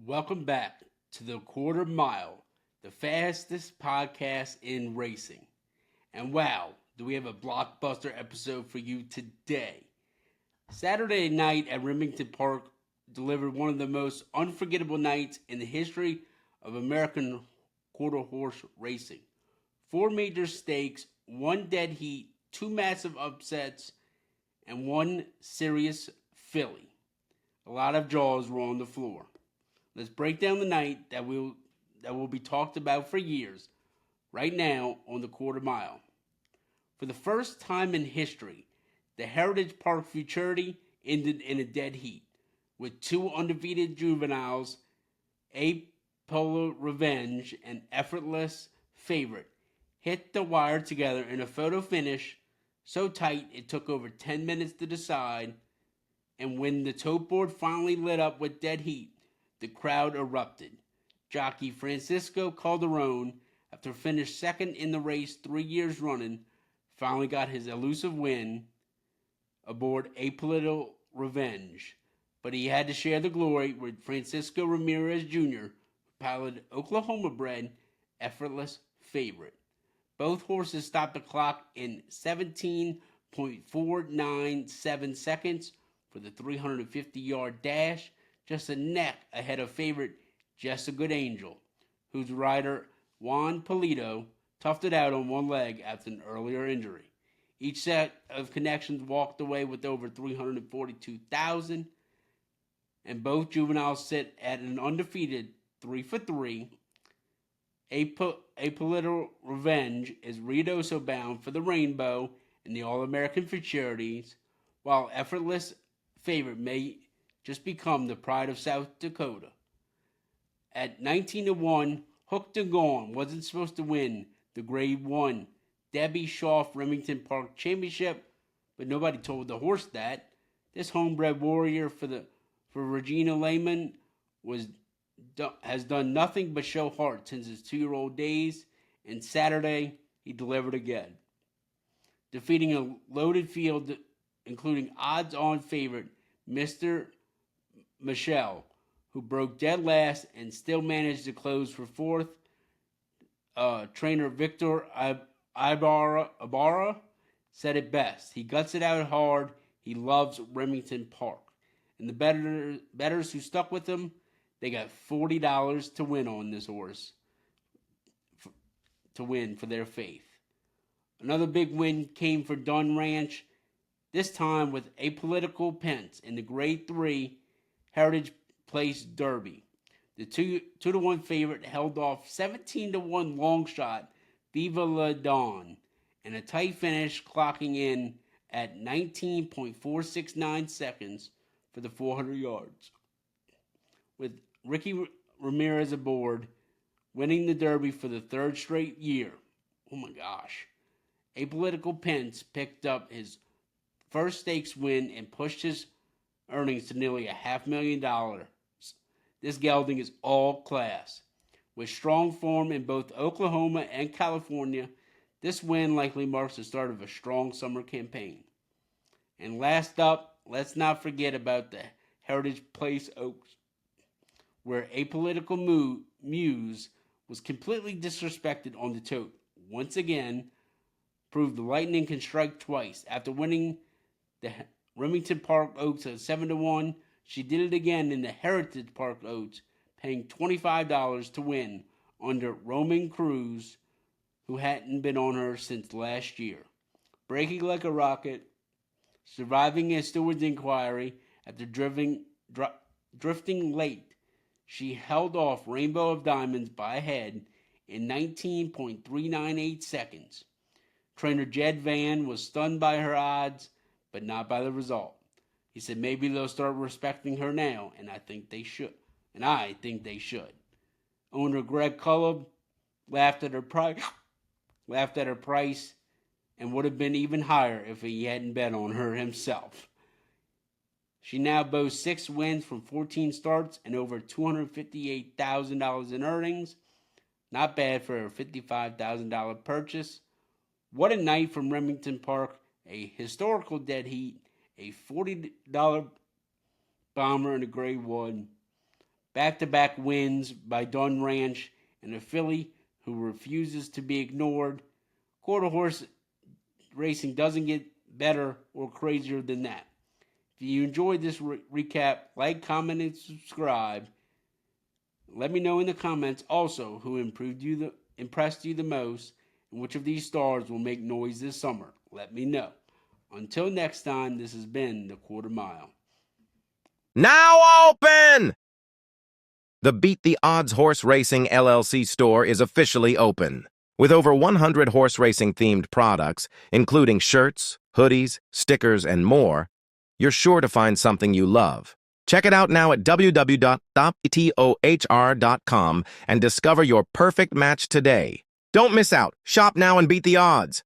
Welcome back to the Quarter Mile, the fastest podcast in racing. And wow, do we have a blockbuster episode for you today? Saturday night at Remington Park delivered one of the most unforgettable nights in the history of American quarter horse racing. Four major stakes, one dead heat, two massive upsets, and one serious filly. A lot of jaws were on the floor. Let's break down the night that will be talked about for years right now on the Quarter Mile. For the first time in history, the Heritage Park Futurity ended in a dead heat, with two undefeated juveniles, A Polar Revenge and Effortless Favorite, hit the wire together in a photo finish so tight it took over 10 minutes to decide, and when the tote board finally lit up with dead heat, the crowd erupted. Jockey Francisco Calderon, after finished second in the race 3 years running, finally got his elusive win aboard Apolitical Revenge. But he had to share the glory with Francisco Ramirez Jr., who piloted Oklahoma bred Effortless Favorite. Both horses stopped the clock in 17.497 seconds for the 350-yard dash, just a neck ahead of favorite Just a Good Angel, whose rider Juan Polito toughed it out on one leg after an earlier injury. Each set of connections walked away with over 342,000, and both juveniles sit at an undefeated 3 for 3. A Political Revenge is Ruidoso bound for the Rainbow and the All-American Futurities, while Effortless Favorite may just become the pride of South Dakota. At 19-1, Hooked and Gone wasn't supposed to win the Grade 1 Debbie Schaff Remington Park Championship, but nobody told the horse that. This homebred warrior for Regina Lehman has done nothing but show heart since his 2-year-old days, and Saturday he delivered again, defeating a loaded field including odds-on favorite Mr. Michelle, who broke dead last and still managed to close for fourth. Trainer Victor Ibarra said it best. He guts it out hard. He loves Remington Park. And the bettors who stuck with him, they got $40 to win on this horse, to win for their faith. Another big win came for Dunn Ranch, this time with Apolitical Pence in the Grade 3 Heritage Place Derby. The 2-1 favorite held off 17-1 long shot Viva La Dawn and a tight finish, clocking in at 19.469 seconds for the 400 yards. With Ricky Ramirez aboard, winning the Derby for the third straight year. Oh my gosh. Apolitical Pence picked up his first stakes win and pushed his earnings to nearly $500,000. This gelding is all class. With strong form in both Oklahoma and California, this win likely marks the start of a strong summer campaign. And last up, let's not forget about the Heritage Place Oaks, where Apolitical Muse was completely disrespected on the tote. Once again, proved the lightning can strike twice. After winning the Remington Park Oaks at 7-1, she did it again in the Heritage Park Oaks, paying $25 to win under Roman Cruz, who hadn't been on her since last year. Breaking like a rocket, surviving a steward's inquiry after drifting late, she held off Rainbow of Diamonds by a head in 19.398 seconds. Trainer Jed Van was stunned by her odds, but not by the result. He said maybe they'll start respecting her now, and I think they should. Owner Greg Cullub laughed at her price, and would have been even higher if he hadn't bet on her himself. She now boasts 6 wins from 14 starts and over $258,000 in earnings. Not bad for a $55,000 purchase. What a night from Remington Park. A historical dead heat, a $40 bomber in a Grade 1, Back-to-back wins by Dunn Ranch and a filly who refuses to be ignored. Quarter horse racing doesn't get better or crazier than that. If you enjoyed this recap, like, comment, and subscribe. Let me know in the comments also who impressed you the most and which of these stars will make noise this summer. Let me know. Until next time, this has been the Quarter Mile. Now open! The Beat the Odds Horse Racing LLC store is officially open. With over 100 horse racing themed products, including shirts, hoodies, stickers, and more, you're sure to find something you love. Check it out now at www.bettor.com and discover your perfect match today. Don't miss out. Shop now and beat the odds.